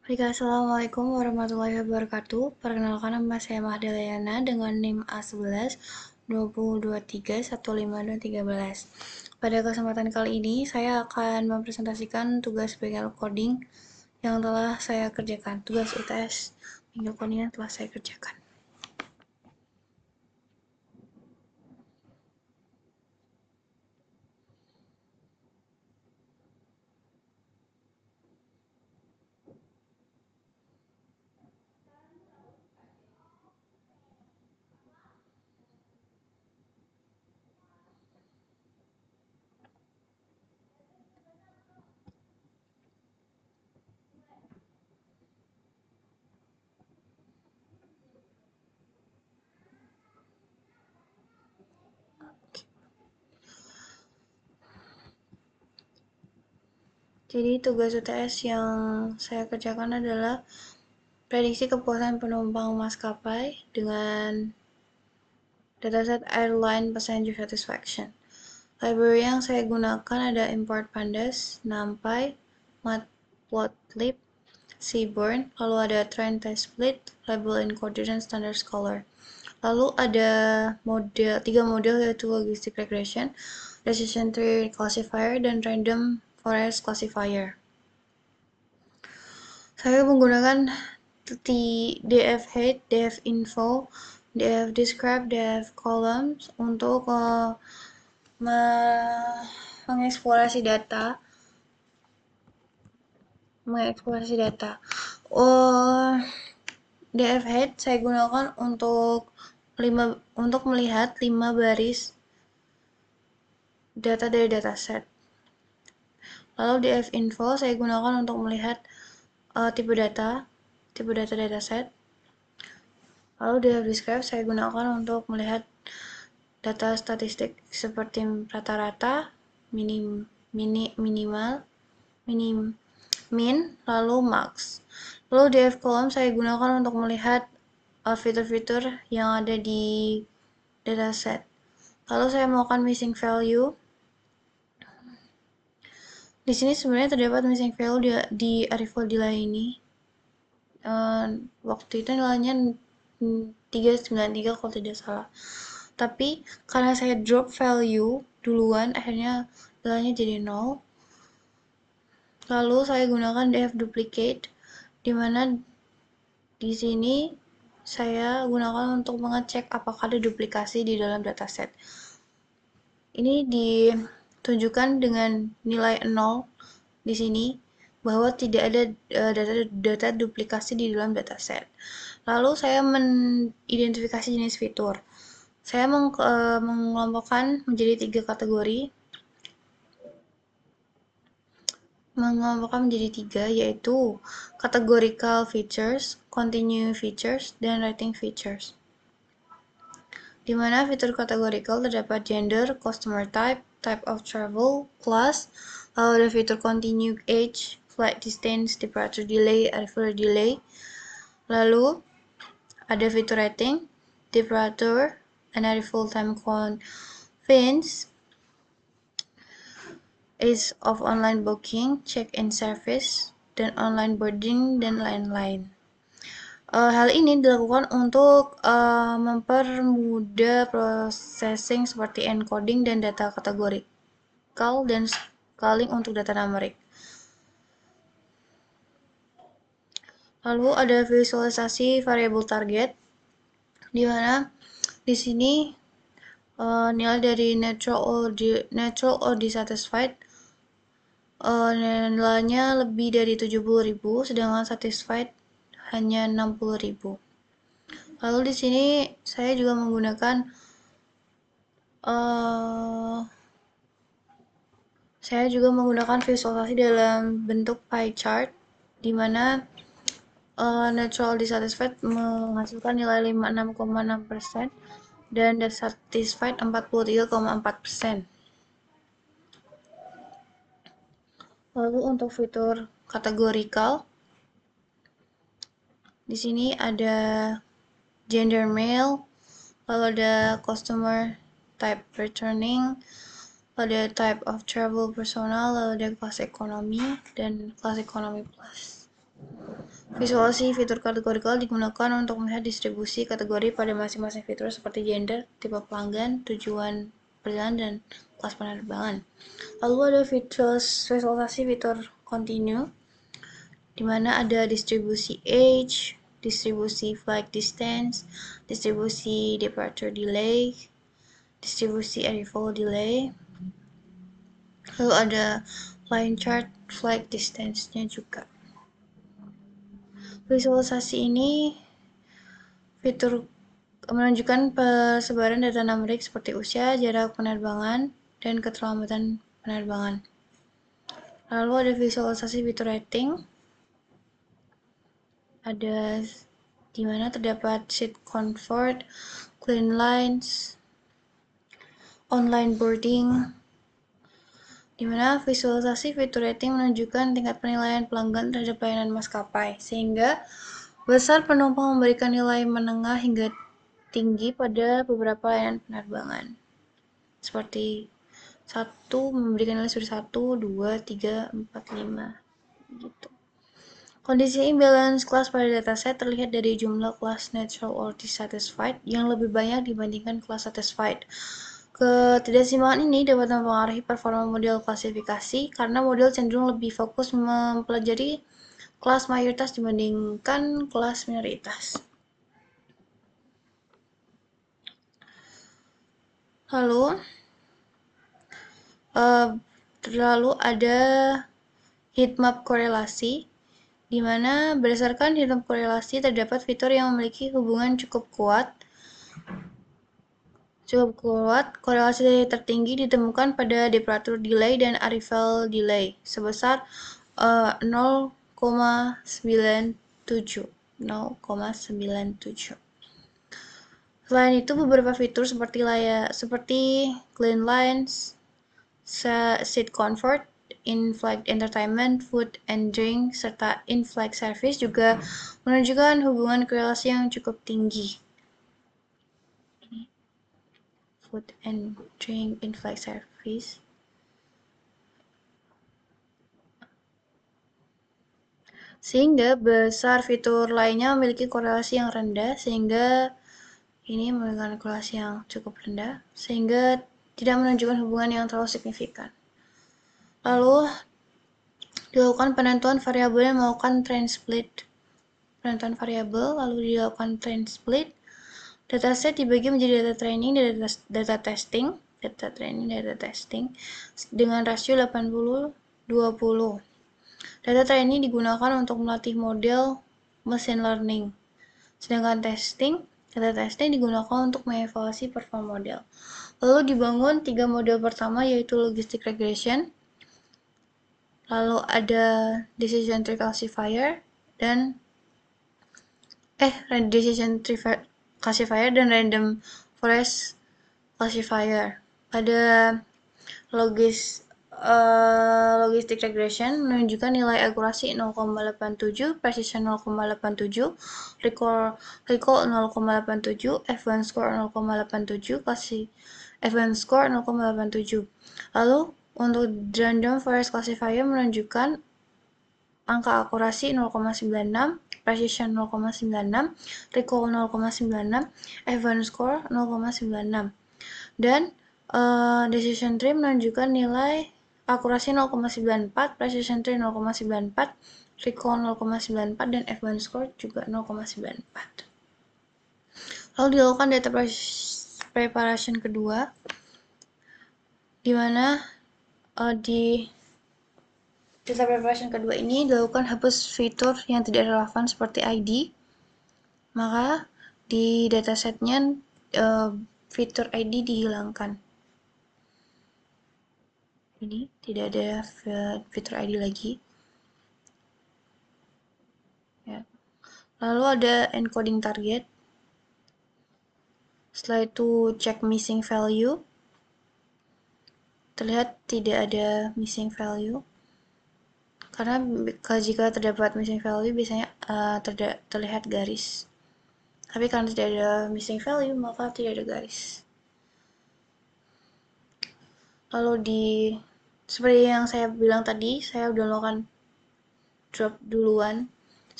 Baik, Assalamualaikum warahmatullahi wabarakatuh. Perkenalkan, nama saya Mahdaliana dengan NIM A11 2023 15 Pada kesempatan kali ini, saya akan mempresentasikan tugas bengkel coding yang telah saya kerjakan. Tugas UTS bengkel coding yang telah saya kerjakan. Jadi tugas UTS yang saya kerjakan adalah prediksi kepuasan penumpang maskapai dengan dataset airline passenger satisfaction. Library yang saya gunakan ada import pandas, numpy, matplotlib, seaborn, lalu ada train test split, label encoder, dan standard scholar. Lalu ada tiga model yaitu logistic regression, decision tree classifier, dan random forest classifier. Saya menggunakan df head, df info, df describe, df columns untuk mengeksplorasi data. DF head saya gunakan untuk melihat 5 baris data dari dataset. Lalu DF info saya gunakan untuk melihat tipe data dataset. Lalu DF describe saya gunakan untuk melihat data statistik seperti rata-rata, minimal, min, lalu max. Lalu DF column saya gunakan untuk melihat fitur-fitur yang ada di dataset. Lalu saya melakukan missing value. Di sini sebenarnya terdapat missing value di arrival delay ini. Waktu itu nilainya 393 kalau tidak salah. Tapi karena saya drop value duluan, akhirnya nilainya jadi 0. Lalu saya gunakan df duplicate, di mana di sini saya gunakan untuk mengecek apakah ada duplikasi di dalam dataset. Ini ditunjukkan dengan nilai 0 di sini bahwa tidak ada data duplikasi di dalam dataset. Lalu saya mengidentifikasi jenis fitur. Saya mengelompokkan menjadi 3 kategori. Yaitu categorical features, continue features, dan rating features. Di mana fitur categorical terdapat gender, customer type, type of travel, class, lalu ada fitur continue age, flight distance, departure delay, arrival delay. Lalu ada fitur rating, departure, and arrival time convenience, ease of online booking, check-in service, dan online boarding, dan lain-lain. Hal ini dilakukan untuk mempermudah processing seperti encoding dan data kategorikal dan scaling untuk data numerik. Lalu ada visualisasi variabel target, di mana di sini nilai dari neutral or dissatisfied nilainya lebih dari 70.000, sedangkan satisfied hanya 60.000. Lalu di sini saya juga menggunakan visualisasi dalam bentuk pie chart, di mana neutral dissatisfied menghasilkan nilai 56,6% dan dissatisfied 43,4%. Lalu untuk fitur kategorikal, di sini ada gender male, lalu ada customer type returning, lalu ada type of travel personal, lalu ada kelas ekonomi dan kelas ekonomi plus. Visualisasi fitur kategorikal digunakan untuk melihat distribusi kategori pada masing-masing fitur seperti gender, tipe pelanggan, tujuan perjalanan, dan kelas penerbangan. Lalu ada visualisasi fitur continue, di mana ada distribusi age, distribusi flight distance, distribusi departure delay, distribusi arrival delay. Lalu ada line chart flight distance-nya juga. Visualisasi ini fitur menunjukkan persebaran data numerik seperti usia, jarak penerbangan, dan keterlambatan penerbangan. Lalu ada visualisasi fitur rating, ada di mana terdapat seat comfort, clean lines, online boarding, di mana visualisasi fitur rating menunjukkan tingkat penilaian pelanggan terhadap pelayanan maskapai, sehingga besar penumpang memberikan nilai menengah hingga tinggi pada beberapa layanan penerbangan. Seperti 1 memberikan nilai seperti 1, 2, 3, 4, 5 gitu. Kondisi imbalance kelas pada dataset terlihat dari jumlah kelas neutral or dissatisfied yang lebih banyak dibandingkan kelas satisfied. Ketidakseimbangan ini dapat mempengaruhi performa model klasifikasi karena model cenderung lebih fokus mempelajari kelas mayoritas dibandingkan kelas minoritas. Lalu ada heatmap korelasi, di mana berdasarkan heatmap korelasi terdapat fitur yang memiliki hubungan cukup kuat. Korelasi tertinggi ditemukan pada departure delay dan arrival delay sebesar 0,97. Selain itu, beberapa fitur seperti clean lines, seat comfort, in-flight entertainment, food and drink, serta in-flight service juga menunjukkan hubungan korelasi yang cukup tinggi. Food and drink, in-flight service. Sehingga besar fitur lainnya memiliki korelasi yang rendah, sehingga ini memiliki korelasi yang cukup rendah, sehingga tidak menunjukkan hubungan yang terlalu signifikan. Lalu dilakukan penentuan variabel yang melakukan train split. Penentuan variabel, lalu dilakukan train split. Dataset dibagi menjadi data training dan data testing. Data training dan data testing dengan rasio 80-20. Data training digunakan untuk melatih model machine learning. Sedangkan data testing digunakan untuk mengevaluasi performa model. Lalu dibangun 3 model pertama, yaitu logistic regression, lalu ada decision tree classifier, dan random forest classifier. Pada logistic regression menunjukkan nilai akurasi 0,87, precision 0,87, recall 0,87, F1 score 0,87, F1 score 0,87. Lalu untuk random forest classifier menunjukkan angka akurasi 0,96, precision 0,96, recall 0,96, F1 score 0,96. Dan decision tree menunjukkan nilai akurasi 0,94, precision tree 0,94, recall 0,94, dan F1 score juga 0,94. Lalu dilakukan data preparation kedua, di mana di data preparation kedua ini dilakukan hapus fitur yang tidak relevan seperti ID. Maka di datasetnya fitur ID dihilangkan. Ini tidak ada fitur ID lagi. Ya. Lalu ada encoding target. Setelah itu cek missing value. Terlihat tidak ada missing value. Karena jika terdapat missing value biasanya terlihat garis. Tapi karena tidak ada missing value maka tidak ada garis. Lalu seperti yang saya bilang tadi, saya udah melakukan drop duluan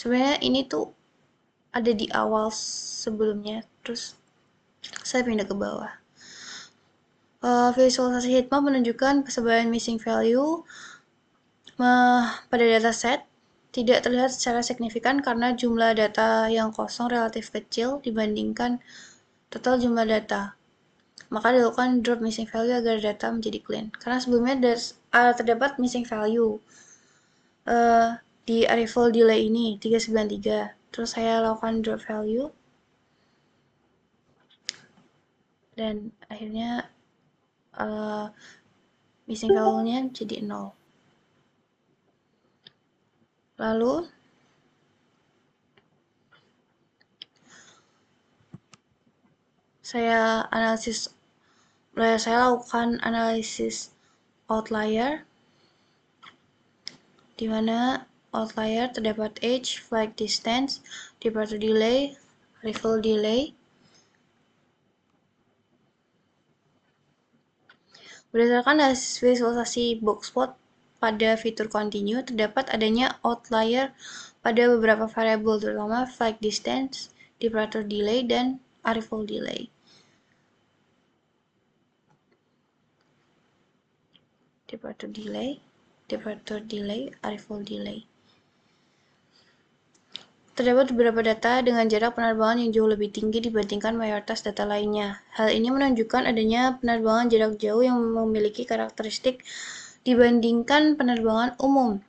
Sebenarnya ini tuh ada di awal sebelumnya, terus saya pindah ke bawah. Visualisasi heatmap menunjukkan persebaran missing value pada dataset tidak terlihat secara signifikan karena jumlah data yang kosong relatif kecil dibandingkan total jumlah data. Maka dilakukan drop missing value agar data menjadi clean. Karena sebelumnya terdapat missing value di arrival delay ini 393. Terus saya lakukan drop value dan akhirnya missing value-nya jadi 0. Lalu saya lakukan analisis outlier, di mana outlier terdapat age, flight distance, departure delay, arrival delay. Berdasarkan hasil visualisasi box plot pada fitur continue, terdapat adanya outlier pada beberapa variabel, terutama flight distance, departure delay, dan arrival delay. Departure delay, arrival delay. Terdapat beberapa data dengan jarak penerbangan yang jauh lebih tinggi dibandingkan mayoritas data lainnya. Hal ini menunjukkan adanya penerbangan jarak jauh yang memiliki karakteristik dibandingkan penerbangan umum.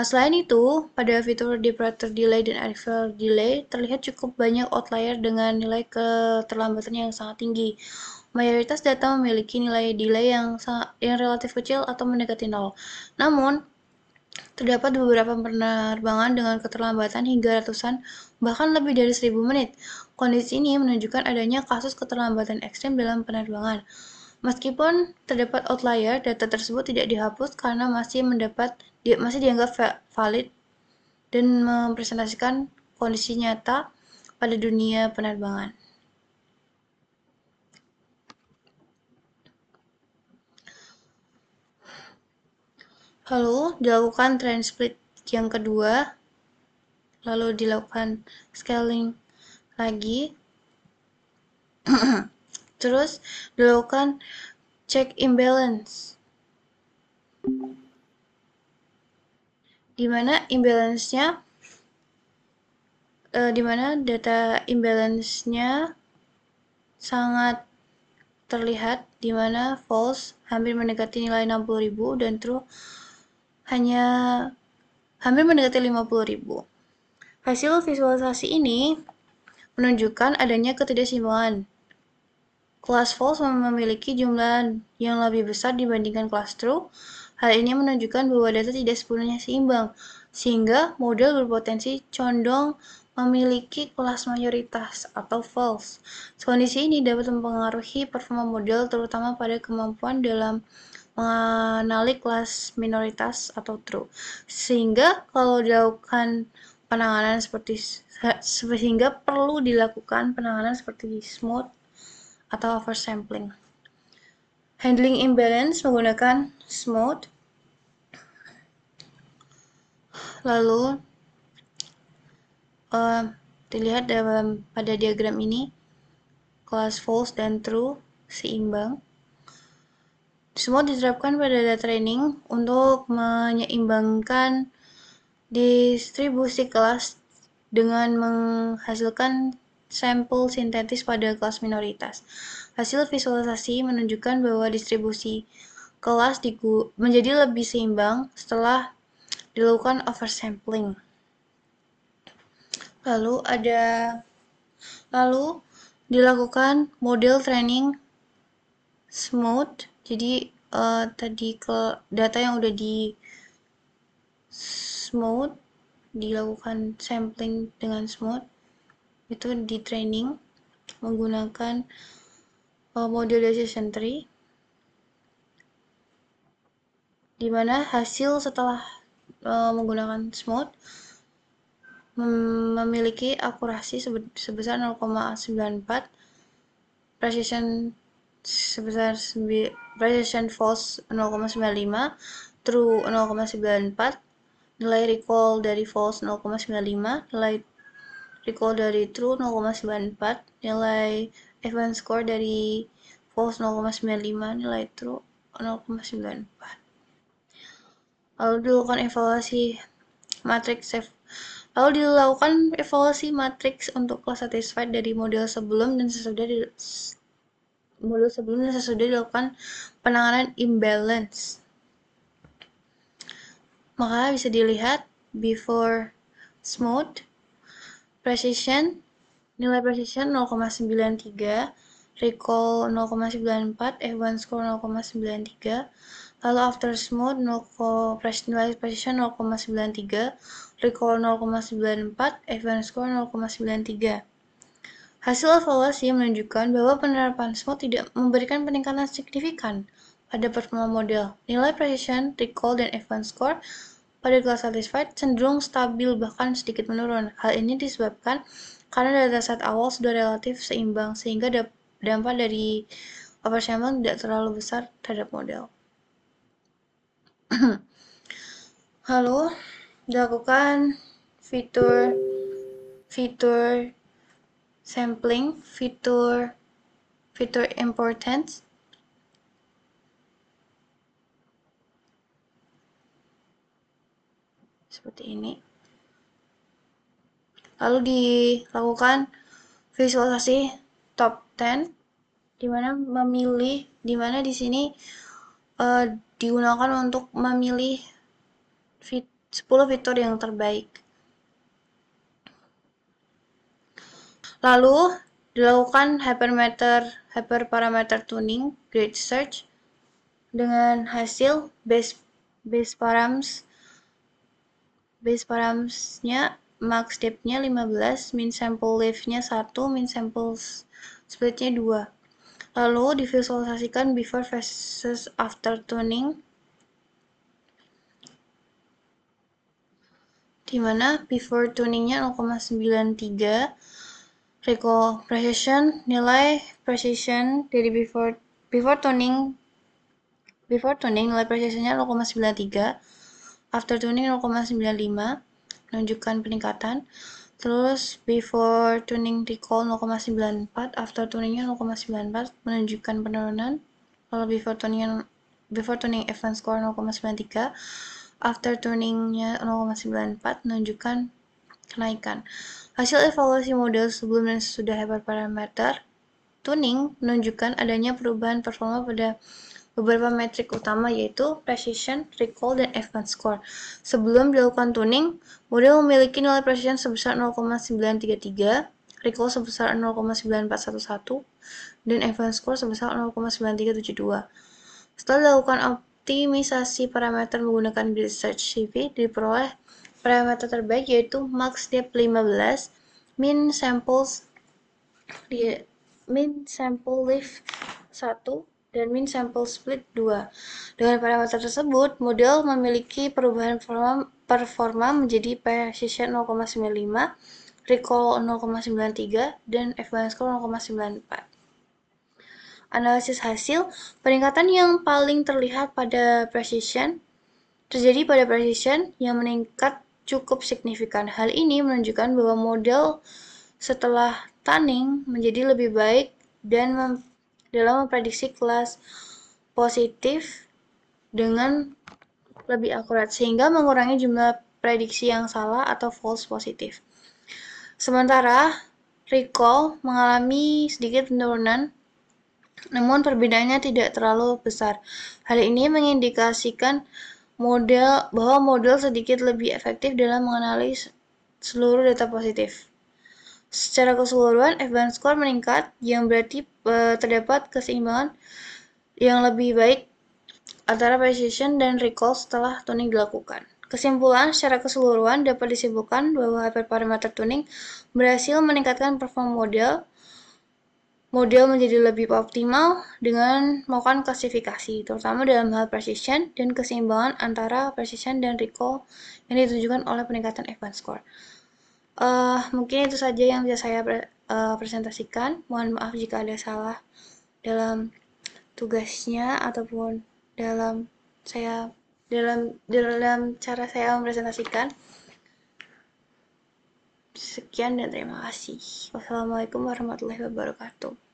Selain itu, pada fitur departure delay dan arrival delay, terlihat cukup banyak outlier dengan nilai keterlambatan yang sangat tinggi. Mayoritas data memiliki nilai delay yang relatif kecil atau mendekati 0. Namun, terdapat beberapa penerbangan dengan keterlambatan hingga ratusan, bahkan lebih dari 1000 menit. Kondisi ini menunjukkan adanya kasus keterlambatan ekstrem dalam penerbangan. Meskipun terdapat outlier, data tersebut tidak dihapus karena masih dianggap valid dan mempresentasikan kondisi nyata pada dunia penerbangan. Lalu dilakukan trend split yang kedua, lalu dilakukan scaling lagi, terus dilakukan check imbalance, di mana data imbalance-nya sangat terlihat, di mana false hampir mendekati nilai 60.000 dan true hanya hampir mendekati 50.000. Hasil visualisasi ini menunjukkan adanya ketidakseimbangan. Kelas false memiliki jumlah yang lebih besar dibandingkan kelas true. Hal ini menunjukkan bahwa data tidak sepenuhnya seimbang, sehingga model berpotensi condong memiliki kelas mayoritas atau false. Kondisi ini dapat mempengaruhi performa model, terutama pada kemampuan dalam mengenali kelas minoritas atau true. Sehingga kalau dilakukan penanganan sehingga perlu dilakukan penanganan seperti smooth atau oversampling. Handling imbalance menggunakan smooth. Lalu dilihat pada diagram ini, kelas false dan true seimbang. Semua diterapkan pada data training untuk menyeimbangkan distribusi kelas dengan menghasilkan sampel sintetis pada kelas minoritas. Hasil visualisasi menunjukkan bahwa distribusi kelas menjadi lebih seimbang setelah dilakukan oversampling. Lalu dilakukan model training smooth. Jadi tadi data yang udah di smooth dilakukan sampling dengan smooth, itu di training menggunakan model decision tree, di mana hasil setelah menggunakan smooth memiliki akurasi sebesar 0,94, precision false 0,95, true 0,94, nilai recall dari false 0,95, nilai recall dari true 0,94, nilai advance score dari false 0,95, nilai true 0,94. Lalu dilakukan evaluasi matriks untuk kelas satisfied dari model sebelum dan sesudah dilakukan penanganan imbalance. Maka bisa dilihat before smooth, precision, nilai precision 0,93, recall 0,94, advance score 0,93, lalu after smooth nilai precision 0,93, recall 0,94, advance score 0,93. Hasil evaluasi menunjukkan bahwa penerapan smooth tidak memberikan peningkatan signifikan pada performa model. Nilai precision, recall, dan advance score pada kelas satisfied cenderung stabil bahkan sedikit menurun. Hal ini disebabkan karena dataset awal sudah relatif seimbang sehingga dampak dari oversampling tidak terlalu besar terhadap model. Lalu dilakukan fitur sampling, fitur importance. Seperti ini. Lalu dilakukan visualisasi top 10 di mana di sini digunakan untuk memilih 10 fitur yang terbaik. Lalu dilakukan hyperparameter tuning, grid search dengan hasil base params-nya max depth-nya 15, min sample leaf-nya 1, min sample split-nya 2. Lalu divisualisasikan before versus after tuning, di mana before tuningnya 0,93, recall precision, nilai precision dari before tuning nilai precisionnya 0,93, after tuning 0,95 menunjukkan peningkatan. Terus before tuning recall 0,94, after tuningnya 0,94 menunjukkan penurunan. Lalu before tuning advance score 0,93, after tuningnya 0,94 menunjukkan kenaikan. Hasil evaluasi model sebelum dan sesudah hyperparameter tuning menunjukkan adanya perubahan performa pada beberapa metrik utama yaitu precision, recall, dan advance score. Sebelum dilakukan tuning, model memiliki nilai precision sebesar 0,933, recall sebesar 0,9411, dan advance score sebesar 0,9372. Setelah dilakukan optimisasi parameter menggunakan grid search CV, diperoleh parameter terbaik yaitu max depth 15, min sample leaf 1, dan min sample split 2. Dengan parameter tersebut, model memiliki perubahan performa menjadi precision 0,95, recall 0,93, dan advance score 0,94. Analisis hasil, peningkatan yang paling terlihat terjadi pada precision yang meningkat cukup signifikan. Hal ini menunjukkan bahwa model setelah tuning menjadi lebih baik dan dalam memprediksi kelas positif dengan lebih akurat, sehingga mengurangi jumlah prediksi yang salah atau false positif. Sementara recall mengalami sedikit penurunan, namun perbedaannya tidak terlalu besar. Hal ini mengindikasikan bahwa model sedikit lebih efektif dalam menganalisis seluruh data positif. Secara keseluruhan, advance score meningkat, yang berarti terdapat keseimbangan yang lebih baik antara precision dan recall setelah tuning dilakukan. Kesimpulan, secara keseluruhan dapat disimpulkan bahwa hyperparameter tuning berhasil meningkatkan performa model menjadi lebih optimal dengan melakukan klasifikasi, terutama dalam hal precision dan keseimbangan antara precision dan recall yang ditunjukkan oleh peningkatan advance score. Mungkin itu saja yang bisa saya presentasikan. Mohon maaf jika ada salah dalam tugasnya ataupun dalam saya dalam cara saya mempresentasikan. Sekian dan terima kasih. Wassalamualaikum warahmatullahi wabarakatuh.